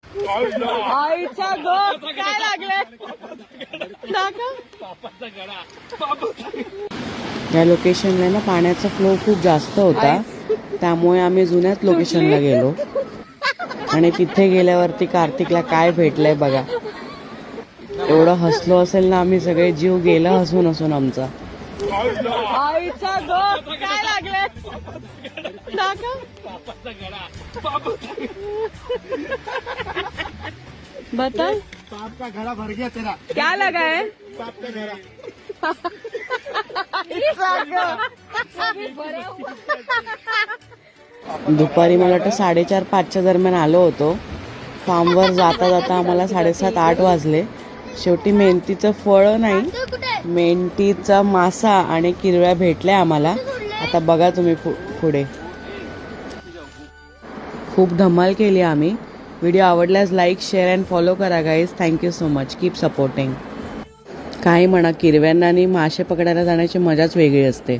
आईचा गप काय लागले या लोकेशनला ना पाण्याचा फ्लो खूप जास्त होता, त्यामुळे आम्ही जुन्याच लोकेशनला गेलो आणि तिथे गेल्यावरती कार्तिकला काय भेटलंय बघा. एवढं हसलो असेल ना आम्ही सगळे, जीव गेला हसून हसून आमचा. आईचा गप काय लागले बता. सांप का घड़ा भर गया तेरा. क्या लगा है? सांप का घड़ा. दुपारी मला वाटतं 4:30-5च्या दरम्यान आलो होतो. फार्मवर जाता जाता आम्हाला 7:30-8 वाजले. शेवटी मेंथीचं फळ नाही, मेंथीचा मासा आणि किरव्या भेटल्या आम्हाला. आता बघा तुम्ही पुढे. खूप धमाल केली आम्ही. व्हिडिओ आवडल्यास लाईक, शेअर अँड फॉलो करा guys. Thank you so much. Keep supporting. काही म्हणा, किरव्यांना आणि मासे पकडायला जाण्याची मजाच वेगळी असते.